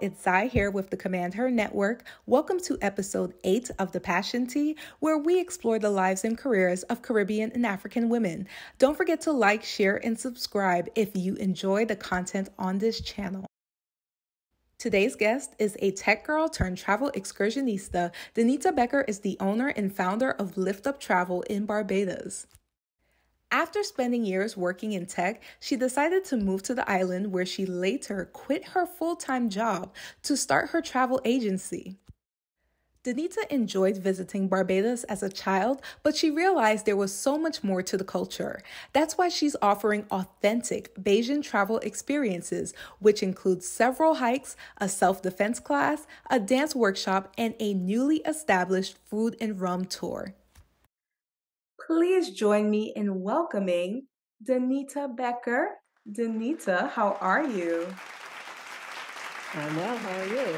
it's Sai here with the CommandHer Network. Welcome to episode 8 of The Passion Tea, where we explore the lives and careers of Caribbean and African women. Don't forget to like, share, and subscribe if you enjoy the content on this channel. Today's guest is a tech girl turned travel excursionista. Danita Becker is the owner and founder of Lift Up Travel in Barbados. After spending years working in tech, she decided to move to the island where she later quit her full-time job to start her travel agency. Danita enjoyed visiting Barbados as a child, but she realized there was so much more to the culture. That's why she's offering authentic Bajan travel experiences, which includes several hikes, a self-defense class, a dance workshop, and a newly established food and rum tour. Please join me in welcoming Danita Becker. Danita, how are you? I'm well. How are you?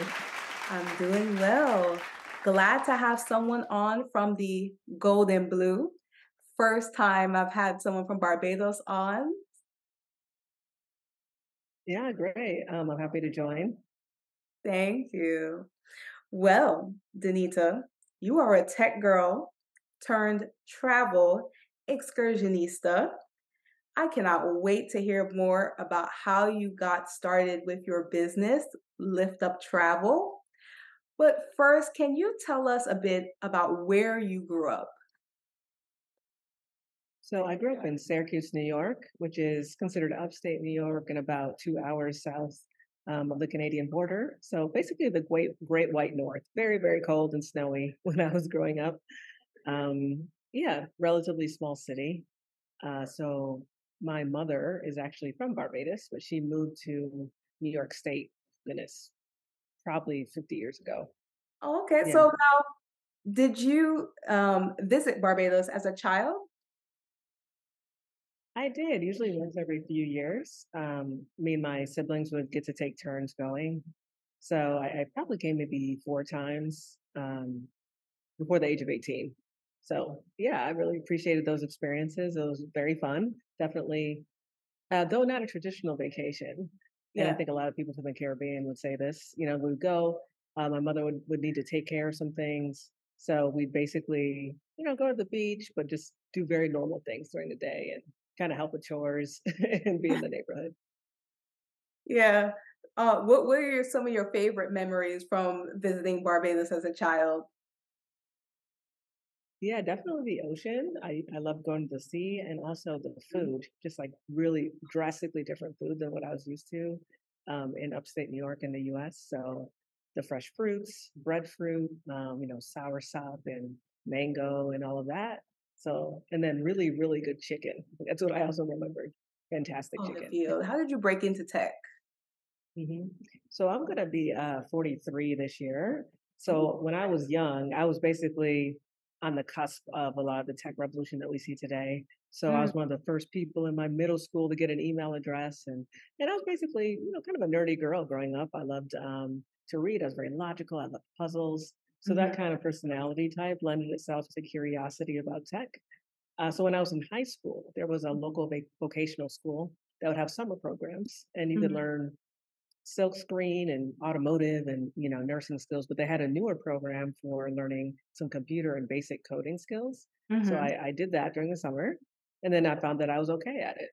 I'm doing well. Glad to have someone on from the Gold and Blue. First time I've had someone from Barbados on. Yeah, great. I'm happy to join. Thank you. Well, Danita, you are a tech girl turned travel excursionista. I cannot wait to hear more about how you got started with your business, Lift Up Travel. But first, can you tell us a bit about where you grew up? So I grew up in Syracuse, New York, which is considered upstate New York and about 2 hours south of the Canadian border. So basically the Great White North. Very, very cold and snowy when I was growing up. Yeah, relatively small city. So my mother is actually from Barbados, but she moved to New York State, goodness, probably 50 years ago. Okay, Yeah. so now did you visit Barbados as a child? I did, usually once every few years. Me and my siblings would get to take turns going. So I probably came maybe 4 times before the age of 18. So yeah, I really appreciated those experiences. It was very fun. Definitely, though not a traditional vacation. And I Yeah. think a lot of people from the Caribbean would say this. We'd go, my mother would need to take care of some things. So we'd basically, go to the beach, but just do very normal things during the day and kind of help with chores and be in the neighborhood. Yeah. What were some of your favorite memories from visiting Barbados as a child? Yeah, definitely the ocean. I love going to the sea and also the food, just like really drastically different food than what I was used to in upstate New York in the US. So the fresh fruits, breadfruit, sour sop and mango and all of that. So, and then really, really good chicken. That's what I also remembered. Fantastic Oh, the chicken. field. How did you break into tech? hmm So I'm going to be 43 this year. So when I was young, I was basically on the cusp of a lot of the tech revolution that we see today. So I Mm, was one of the first people in my middle school to get an email address, and I was basically kind of a nerdy girl growing up. I loved to read. I was very logical. I loved puzzles. So mhm, that kind of personality type lended itself to curiosity about tech. So when I was in high school, there was a local vocational school that would have summer programs, and you could mhm, learn silk screen and automotive and nursing skills, but they had a newer program for learning some computer and basic coding skills. So mhm. I did that during the summer, and then I found that I was okay at it.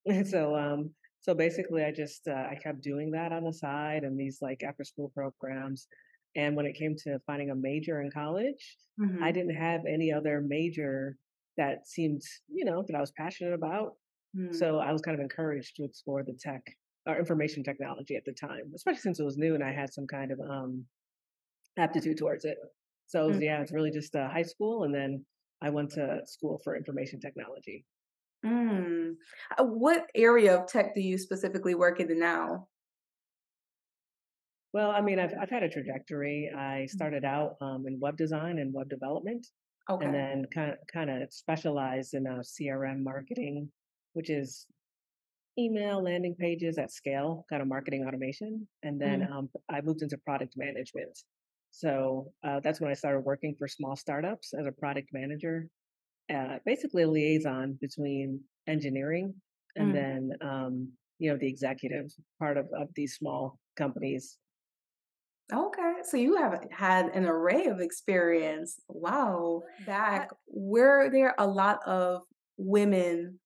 And so basically I kept doing that on the side and these like after school programs. And when it came to finding a major in college, I Mhm. didn't have any other major that seemed that I was passionate about. Mm. So I was kind of encouraged to explore the tech or information technology at the time, especially since it was new and I had some kind of aptitude towards it. So Mm. yeah, it's really just high school, and then I went to school for information technology. Mm. What area of tech do you specifically work in now? Well, I mean, I've had a trajectory. I started out in web design and web development, and Okay. then kind of specialized in CRM marketing, which is email landing pages at scale, kind of marketing automation. And then Mm. I moved into product management. So that's when I started working for small startups as a product manager, basically a liaison between engineering and Mm. then the executive part of these small companies. Okay, so you have had an array of experience. Wow. I, Back, were there a lot of women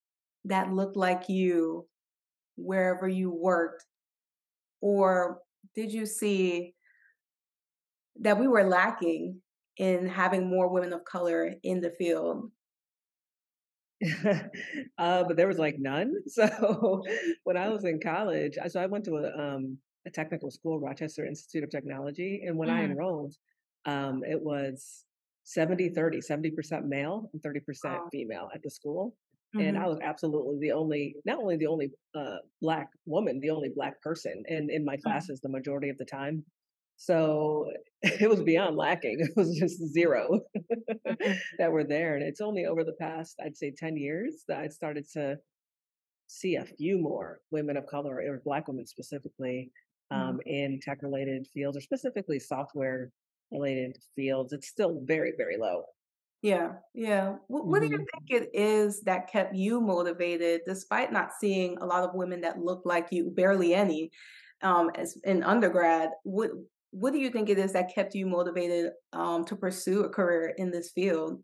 that looked like you wherever you worked, or did you see that we were lacking in having more women of color in the field? but there was like none. So when I was in college, I went to a technical school, Rochester Institute of Technology, and when I Mhm. enrolled, it was 70-30, 70% male and 30% Oh, female at the school. And I mhm, was absolutely the only, not only the only black woman, the only black person in my mhm, classes the majority of the time. So it was beyond lacking. It was just zero mhm, that were there. And it's only over the past, I'd say, 10 years that I started to see a few more women of color or Black women specifically mhm. in tech related fields or specifically software related fields. It's still very, very low. Yeah, yeah. What do you Hmm. think it is that kept you motivated despite not seeing a lot of women that look like you, barely any, as in undergrad? What do you think it is that kept you motivated to pursue a career in this field?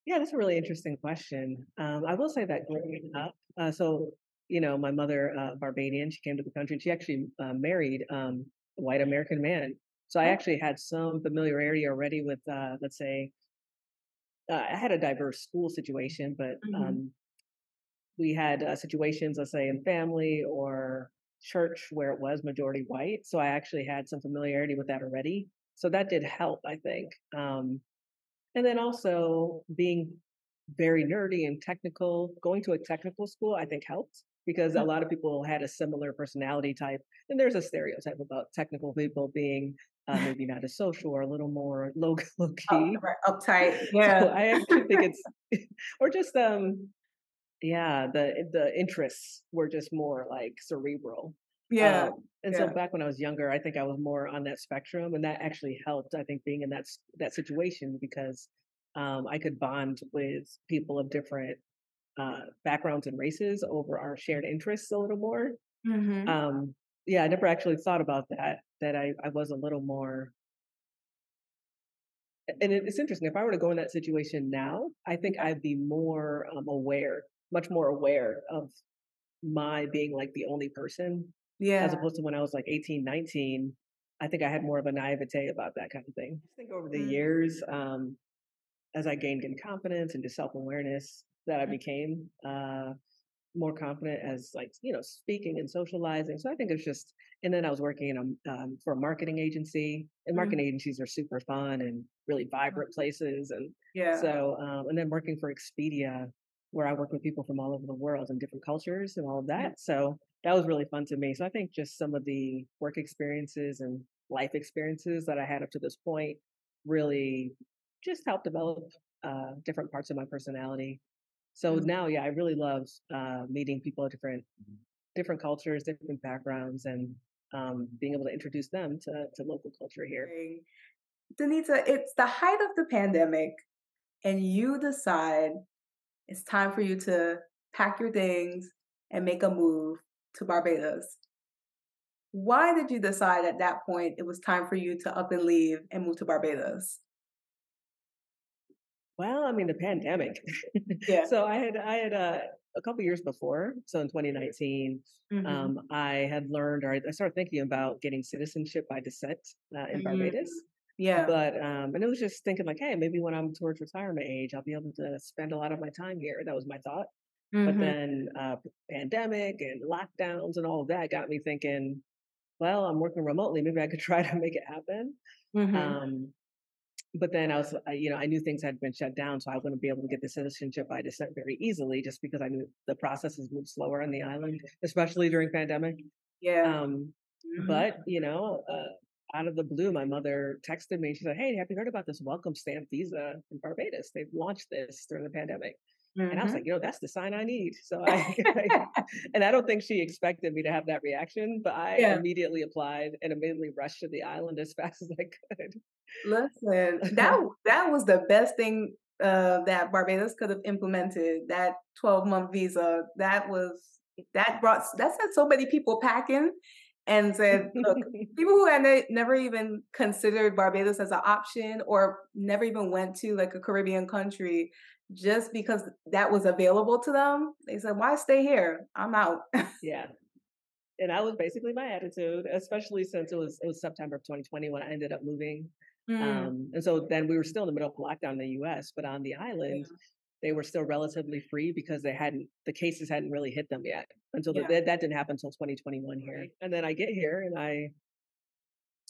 Yeah, that's a really interesting question. I will say that growing up, my mother, Barbadian, she came to the country and she actually married a white American man. So I Oh, actually had some familiarity already with, let's say, I had a diverse school situation, but hmm. we had situations, let's say, in family or church where it was majority white. So I actually had some familiarity with that already. So that did help, I think. And then also being very nerdy and technical, going to a technical school, I think helped because a lot of people had a similar personality type. And there's a stereotype about technical people being maybe not as social or a little more low key. Right, uptight. So Yeah, I actually think it's, or just yeah, the interests were just more, like, cerebral. yeah, And so yeah. back when I was younger, I think I was more on that spectrum, and that actually helped, I think, being in that situation because, I could bond with people of different, backgrounds and races over our shared interests a little more. Hmm. Um, yeah, I never actually thought about that I was a little more and it's interesting, if I were to go in that situation now, I think Yeah, I'd be more, aware, much more aware of my being like the only person, as yeah. opposed to when I was like 18, 19. I think I had more of a naivete about that kind of thing. I think over the Mm, years, as I gained in confidence and just self awareness, that I mm, became more confident as like speaking and socializing. So I think it's just, and then I was working in for a marketing agency, and mm, marketing agencies are super fun and really mm. vibrant places, and Yeah. so and then working for Expedia, where I work with people from all over the world and different cultures and all of Mm, that. So that was really fun to me. So I think just some of the work experiences and life experiences that I had up to this point really just helped develop different parts of my personality. So mm. now, yeah, I really love meeting people of different cultures, different backgrounds, and being able to introduce them to local culture here. Great. Danita, it's the height of the pandemic, and you decide it's time for you to pack your things and make a move to Barbados. Why did you decide at that point it was time for you to up and leave and move to Barbados? Well, I mean, the pandemic. Yeah. So I had a couple years before, so in 2019, Mhm. I had learned, or I started thinking about getting citizenship by descent in Mm. Barbados. Yeah. But and it was just thinking like, hey, maybe when I'm towards retirement age, I'll be able to spend a lot of my time here. That was my thought. But Mhm. then pandemic and lockdowns and all of that got me thinking, well, I'm working remotely. Maybe I could try to make it happen. Mhm. Um, but then I knew things had been shut down, so I wouldn't be able to get the citizenship by descent very easily, just because I knew the processes moved slower on the island, especially during pandemic. Yeah. Um, Mhm. but out of the blue, my mother texted me. She said, "Hey, have you heard about this welcome stamp visa in Barbados? They've launched this during the pandemic." And I was like, Mhm. that's the sign I need. So and I don't think she expected me to have that reaction, but I Yeah. immediately applied and immediately rushed to the island as fast as I Listen, could. that was the best thing, that Barbados could have implemented, that 12-month visa. That set so many people packing, and said, "Look, people who had never even considered Barbados as an option or never even went to like a Caribbean country just because that was available to them, they said, 'Why stay here? I'm out.'" Yeah. And that was basically my attitude, especially since it was September of 2020 when I ended up moving. Mm, And so then we were still in the middle of lockdown in the US, but on the island, yeah, they were still relatively free because the cases hadn't really hit them yet until yeah, that didn't happen until 2021 here. right. And then I get here and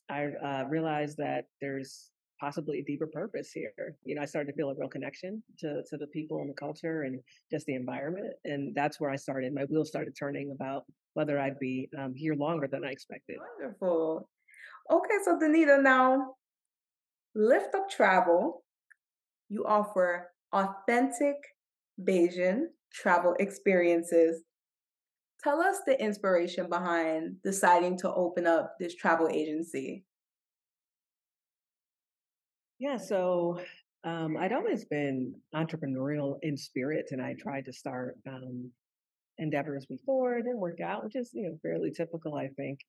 I realized that there's possibly a deeper purpose here. I started to feel a real connection to the people and the culture and just the environment, and that's where I started. My wheels started turning about whether I'd be here longer than I expected. Wonderful. Okay, so Danita, now Lift Up Travel, you offer authentic Bayesian travel experiences. Tell us the inspiration behind deciding to open up this travel agency. Yeah, so I'd always been entrepreneurial in spirit, and I tried to start endeavors before. It didn't work out, which is fairly typical, I think.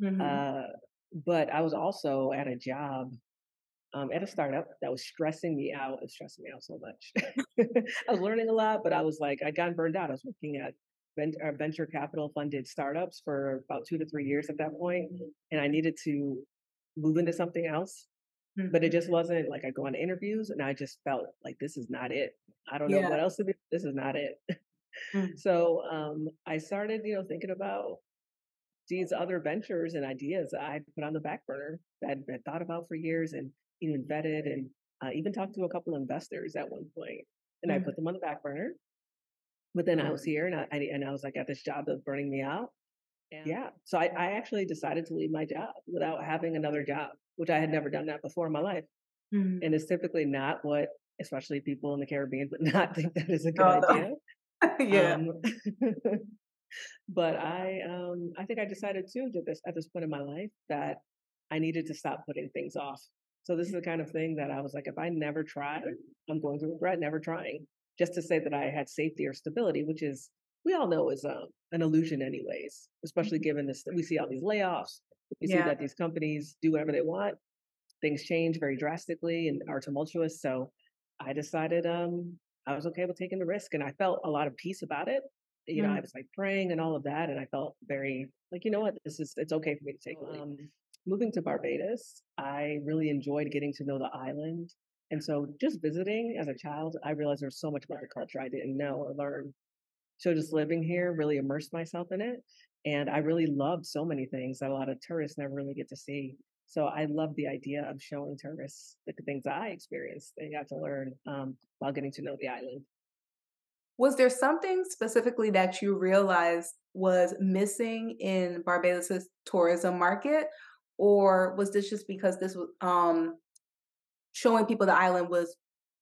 Mhm. Uh, but I was also at a job at a startup that was stressing me out. It's stressing me out so much. I was learning a lot, but I was like, I'd gotten burned out. I was working at venture capital funded startups for about 2 to 3 years at that point, and I needed to move into something else. But it Mhm. just wasn't like I go on interviews, and I just felt like this is not it. I don't know Yeah. what else to do. This is not it. Mm. So I started, thinking about these other ventures and ideas that I'd put on the back burner that I'd been thought about for years and even vetted and even talked to a couple of investors at one point. And I put Mhm. them on the back burner. But then I was here and I was like at this job that's burning me out. And yeah, so I actually decided to leave my job without having another job, which I had never done that before in my life. Mhm. And it's typically not what, especially people in the Caribbean, would not think that is a good No, no. idea. Yeah. Um, but I think I decided too to this at this point in my life that I needed to stop putting things off. So this is the kind of thing that I was like, if I never try, I'm going to regret never trying. Just to say that I had safety or stability, which is we all know is an illusion, anyways. Especially given this, we see all these layoffs. We see Yeah. that these companies do whatever they want. Things change very drastically and are tumultuous. So I decided I was okay with taking the risk, and I felt a lot of peace about it. I Mm. was like praying and all of that, and I felt very like, what, it's okay for me to take a leap. Moving to Barbados, I really enjoyed getting to know the island. And so just visiting as a child, I realized there's so much about the culture I didn't know or learn. So just living here really immersed myself in it. And I really loved so many things that a lot of tourists never really get to see. So I love the idea of showing tourists the things that I experienced and got to learn while getting to know the island. Was there something specifically that you realized was missing in Barbados' tourism market? Or was this just because this was showing people the island was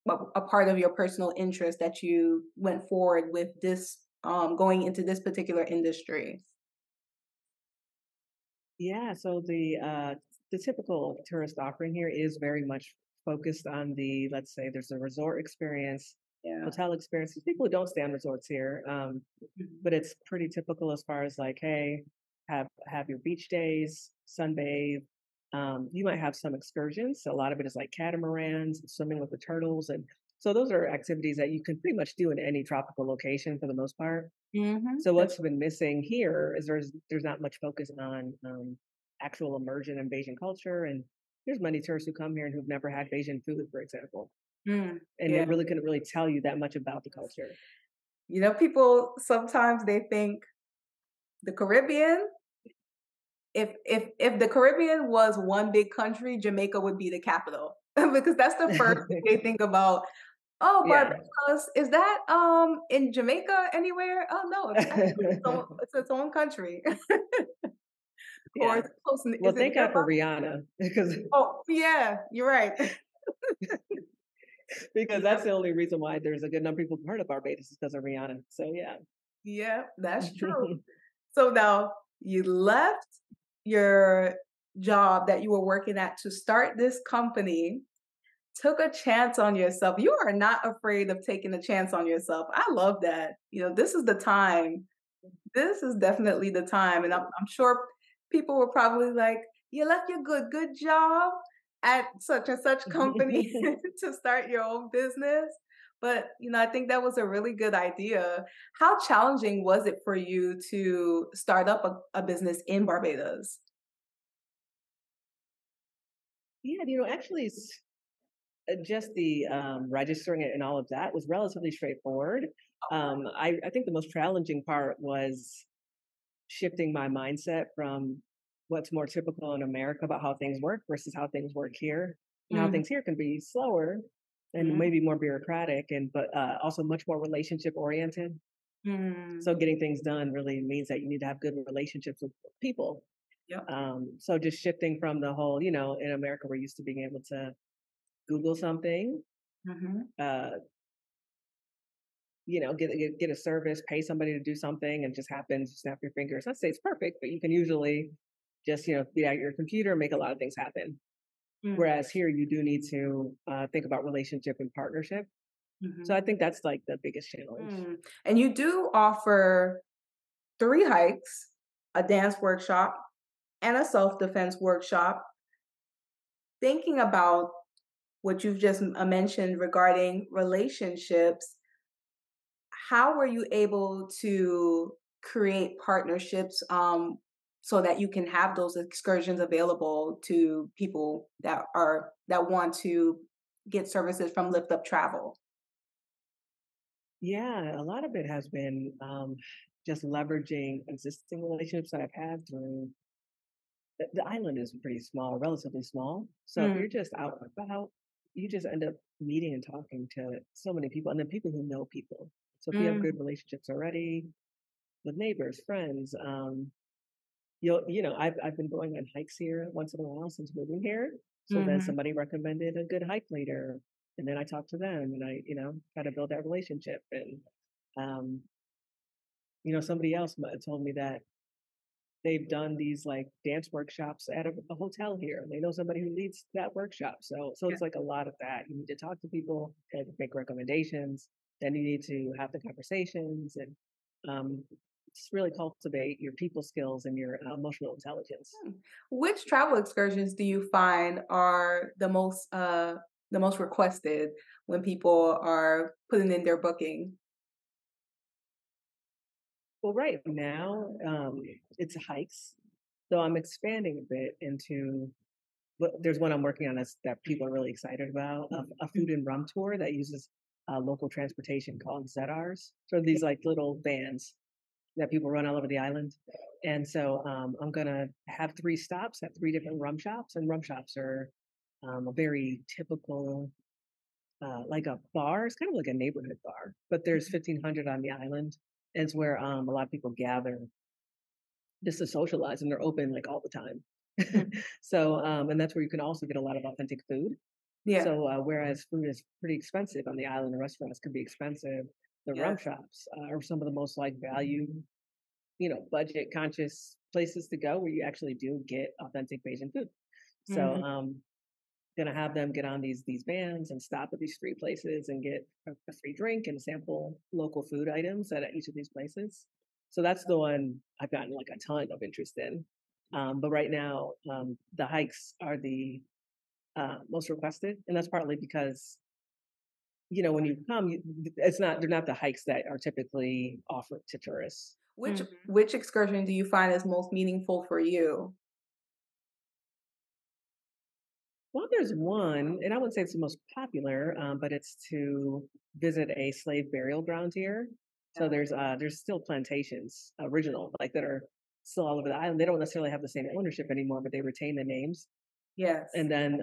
a part of your personal interest that you went forward with this going into this particular industry? Yeah, so the typical tourist offering here is very much focused on the, let's say there's a resort experience, Yeah. hotel experiences. People who don't stay on resorts here, Mhm. but it's pretty typical as far as like, hey, have your beach days, sunbathe. You might have some excursions. So a lot of it is like catamarans, swimming with the turtles, and so those are activities that you can pretty much do in any tropical location for the most part. Mhm. So what's been missing here is there's not much focus on actual immersion in Bayesian culture, and there's many tourists who come here and who've never had Bayesian food, for example, and they Yeah. really couldn't really tell you that much about the culture. People sometimes they think the Caribbean, if the Caribbean was one big country, Jamaica would be the capital. Because that's the first thing they think about. Oh, Yeah. Barbados, is that in Jamaica anywhere? Oh no, it's actually its own country. Or Yeah. it's close. Well, Is it thank God nearby? for Rihanna because Oh yeah, you're right. that's Yep. the only reason why there's a good number of people who've heard of Barbados is because of Rihanna. So yeah. Yeah, that's true. So now you left your job that you were working at to start this company, took a chance on yourself. You are not afraid of taking a chance on yourself. I love that. This is the time. This is definitely the time. And I'm sure People were probably like, "You left your good job at such and such company to start your own business." But, I think that was a really good idea. How challenging was it for you to start up a business in Barbados? Yeah, actually, just the registering it and all of that was relatively straightforward. I think the most challenging part was shifting my mindset from what's more typical in America about how things work versus how things work here, and how Mhm, things here can be slower and mhm, maybe more bureaucratic, and but also much more relationship oriented. mm. So getting things done really means that you need to have good relationships with people. Yep. So just shifting from the whole, in America, we're used to being able to Google something, Mhm, uh, get a service, pay somebody to do something, and just happens. You snap your fingers. Not say it's perfect, but you can usually just be at your computer and make a lot of things happen. mm, Whereas here, you do need to think about relationship and partnership. So mhm, I think that's like the biggest challenge. mm. And you do offer 3 hikes, a dance workshop, and a self-defense workshop. Thinking about what you've just mentioned regarding relationships, how were you able to create partnerships so that you can have those excursions available to people that want to get services from Lift Up Travel? Yeah, a lot of it has been just leveraging existing relationships that I've had through the island is pretty small, relatively small. So if Mm, you're just out and about, you just end up meeting and talking to so many people, and then people who know people. So if you have good mm, relationships already with neighbors, friends, I've been going on hikes here once in a while since moving here. So then mhm, somebody recommended a good hike leader, and then I talked to them, and I try to build that relationship. And um, somebody else told me that they've done these like dance workshops at a hotel here. And they know somebody who leads that workshop. So yeah. it's like a lot of that. You need to talk to people and make recommendations. Then you need to have the conversations and um, just really cultivate your people skills and your emotional intelligence. Hmm. Which travel excursions do you find are the most requested when people are putting in their booking? Well, right now it's hikes. So I'm expanding a bit into but there's one I'm working on that people are really excited about, a food and rum tour that uses local transportation called ZRs. So these like little vans that people run all over the island. And so I'm gonna have 3 stops at 3 different rum shops, and rum shops are a very typical, like a bar. It's kind of like a neighborhood bar, but there's 1,500 on the island. And it's where a lot of people gather just to socialize, and they're open like all the time. Mhm. So, and that's where you can also get a lot of authentic food. Yeah. So, whereas food is pretty expensive on the island, the restaurants can be expensive. The rum Yes. shops are some of the most like value, budget conscious places to go where you actually do get authentic Asian food. So, Mhm. gonna have them get on these vans and stop at these free places and get a free drink and sample local food items at each of these places. So that's the one I've gotten like a ton of interest in. But right now, the hikes are the most requested, and that's partly because when you come, they're not the hikes that are typically offered to tourists. Which excursion do you find is most meaningful for you? Well, there's one, and I wouldn't say it's the most popular, but it's to visit a slave burial ground here. So Yeah. there's still plantations, original, like that are still all over the island. They don't necessarily have the same ownership anymore, but they retain the names. Yes. And then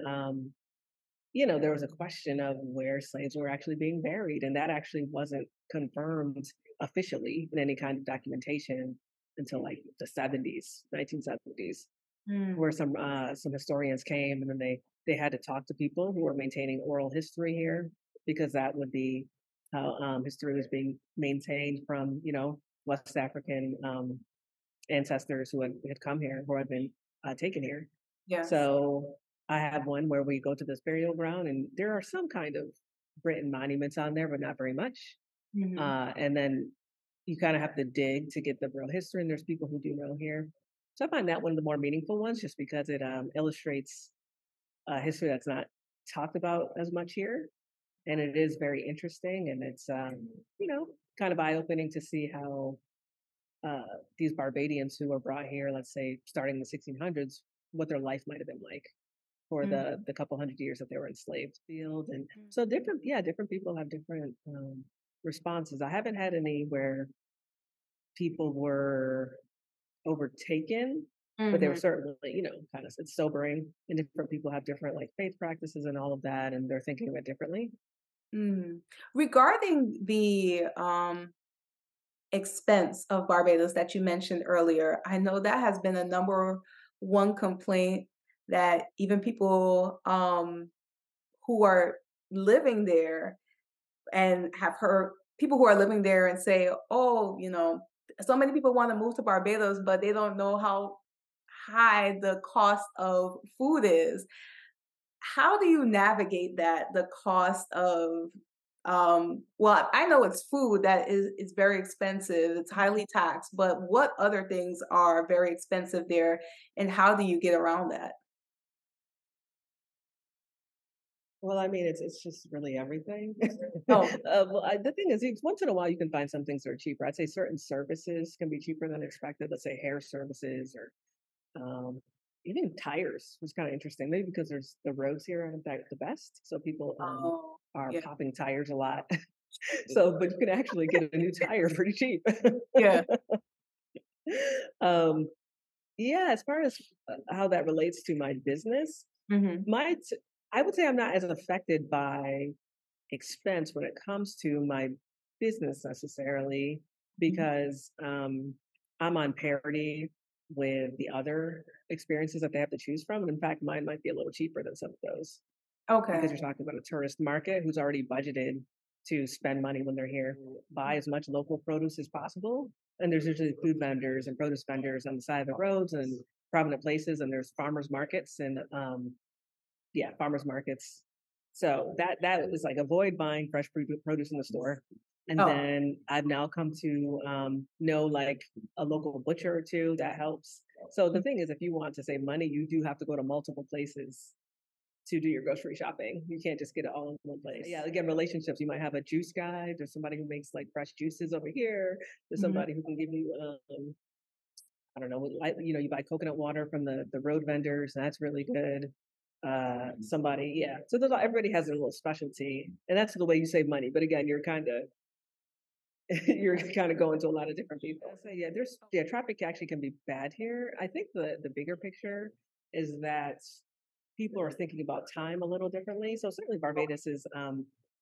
there was a question of where slaves were actually being buried, and that actually wasn't confirmed officially in any kind of documentation until like the 70s, 1970s, Mm, where some historians came, and then they had to talk to people who were maintaining oral history here, because that would be how history was being maintained from West African ancestors who had come here, who had been taken here. yes. So I have one where we go to this burial ground, and there are some kind of written monuments on there, but not very much. Mhm. And then you kind of have to dig to get the real history, and there's people who do know here. So I find that one of the more meaningful ones just because it illustrates history that's not talked about as much here. And it is very interesting. And it's, kind of eye opening to see how uh, these Barbadians who were brought here, let's say starting in the 1600s, what their life might have been like for Mm-hmm. the couple hundred years that they were enslaved field. And so different people have different responses. I haven't had any where people were overtaken, but they were Mm-hmm. certainly, kind of it's sobering. And different people have different like faith practices and all of that, and they're thinking of it differently. Mm-hmm. Regarding the expense of Barbados that you mentioned earlier, I know that has been a number one complaint that even people who are living there and have heard people who are living there and say, "Oh, so many people want to move to Barbados, but they don't know how high the cost of food is." How do you navigate that? The cost of well, I know it's food that is very expensive. It's highly taxed, but what other things are very expensive there, and how do you get around that? Well, I mean, it's just really everything. Oh, The thing is, once in a while you can find some things that are cheaper. I'd say certain services can be cheaper than expected. Let's say hair services or even tires, which is kind of interesting. Maybe because there's the roads here aren't the best, so people oh, are yeah, popping tires a lot. So, but you can actually get a new tire pretty cheap. yeah. um, yeah, as far as how that relates to my business, Hmm. my t- I would say I'm not as affected by expense when it comes to my business necessarily because I'm on parity with the other experiences that they have to choose from. And in fact, mine might be a little cheaper than some of those because Okay. you're talking about a tourist market who's already budgeted to spend money when they're here, buy as much local produce as possible. And there's usually food vendors and produce vendors on the side of the roads and prominent places, and there's farmers markets and farmers markets. So that is like avoid buying fresh produce in the store. And Oh, then I've now come to know like a local butcher or two that helps. So the thing is, if you want to save money, you do have to go to multiple places to do your grocery shopping. You can't just get it all in one place. Yeah, again, relationships. You might have a juice guy. There's somebody who makes like fresh juices over here. There's mhm. somebody who can give you I don't know, like you buy coconut water from the road vendors, and that's really good. Somebody, yeah. So everybody has their little specialty, and that's the way you save money. But again, you're kind of you're kind of going to a lot of different people. So yeah, traffic actually can be bad here. I think the bigger picture is that people are thinking about time a little differently. So certainly Barbados is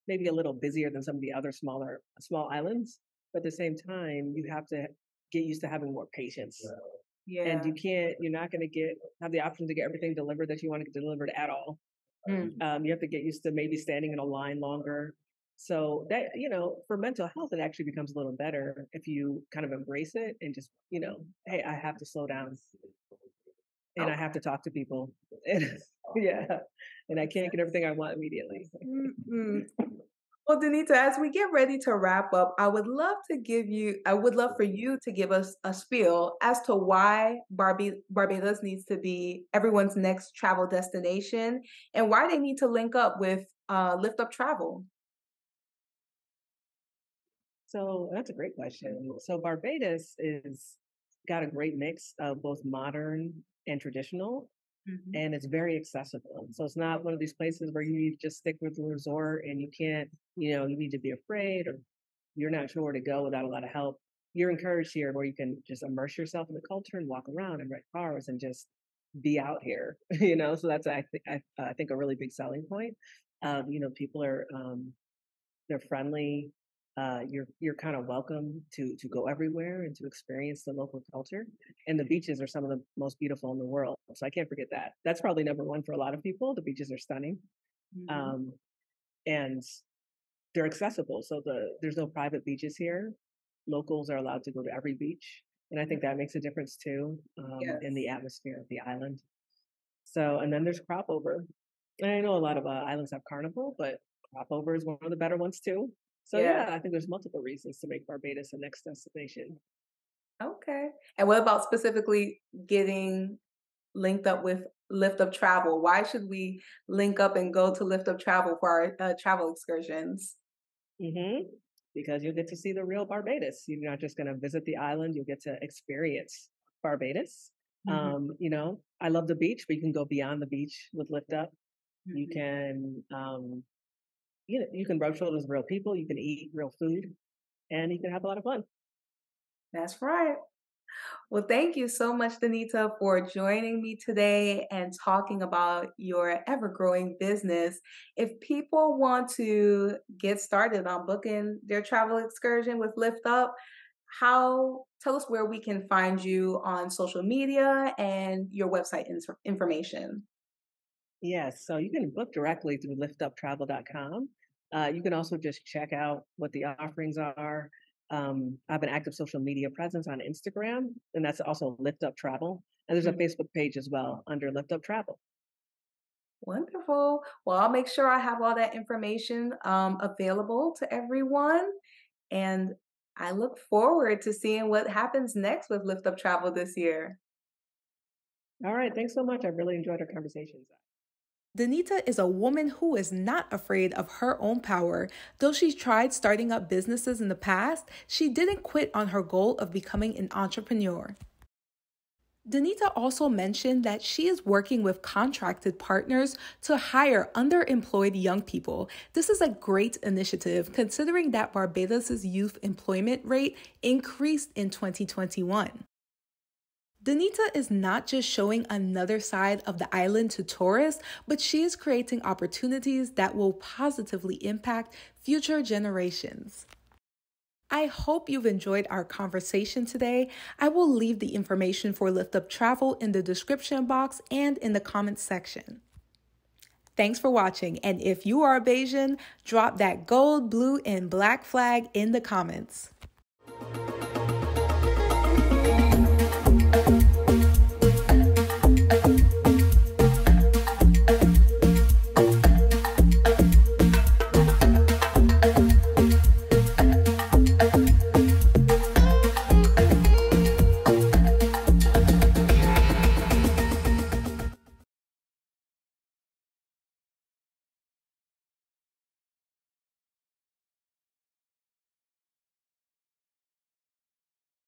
maybe a little busier than some of the other small islands, but at the same time, you have to get used to having more patience. And Yeah. you're not going to have the option to get everything delivered that you want to get delivered at all. Mm. You have to get used to maybe standing in a line longer. So that, for mental health, it actually becomes a little better if you kind of embrace it and just, hey, I have to slow down and I Okay. have to talk to people. And, yeah. And I can't get everything I want immediately. Mm-mm. Well, Danita, as we get ready to wrap up, I would love for you to give us a spiel as to why Barbados needs to be everyone's next travel destination and why they need to link up with Lift Up Travel. So that's a great question. So Barbados is got a great mix of both modern and traditional, Mhm. and it's very accessible. So it's not one of these places where you need to just stick with the resort and you can't, you need to be afraid or you're not sure where to go without a lot of help. You're encouraged here where you can just immerse yourself in the culture and walk around and rent cars and just be out here, So that's I think a really big selling point. People are they're friendly. You're kind of welcome to go everywhere and to experience the local culture. And the beaches are some of the most beautiful in the world. So I can't forget that. That's probably number one for a lot of people. The beaches are stunning, Mhm. um, and they're accessible. So there's no private beaches here. Locals are allowed to go to every beach, and I think that makes a difference too in Yes. the atmosphere of the island. So, and then there's crop over. And I know a lot of islands have carnival, but crop over is one of the better ones too. So Yeah. yeah, I think there's multiple reasons to make Barbados a next destination. Okay. And what about specifically getting linked up with Lift Up Travel? Why should we link up and go to Lift Up Travel for our travel excursions? hmm Because you'll get to see the real Barbados. You're not just going to visit the island, you'll get to experience Barbados. Mhm, I love the beach, but you can go beyond the beach with Lift Up. You mhm. can, you can rub shoulders with real people. You can eat real food, and you can have a lot of fun. That's right. Well, thank you so much, Danita, for joining me today and talking about your ever growing business. If people want to get started on booking their travel excursion with Lift Up, tell us where we can find you on social media and your website information. Yes, so you can book directly through liftuptravel.com. You can also just check out what the offerings are. I have an active social media presence on Instagram, and that's also Lift Up Travel. And there's a Mhm. Facebook page as well under Lift Up Travel. Wonderful. Well, I'll make sure I have all that information available to everyone. And I look forward to seeing what happens next with Lift Up Travel this year. All right, thanks so much. I really enjoyed our conversations. Danita is a woman who is not afraid of her own power. Though she's tried starting up businesses in the past, she didn't quit on her goal of becoming an entrepreneur. Danita also mentioned that she is working with contracted partners to hire underemployed young people. This is a great initiative considering that Barbados' youth employment rate increased in 2021. Danita is not just showing another side of the island to tourists, but she is creating opportunities that will positively impact future generations. I hope you've enjoyed our conversation today. I will leave the information for Lift Up Travel in the description box and in the comments section. Thanks for watching, and if you are a Bayesian, drop that gold, blue, and black flag in the comments.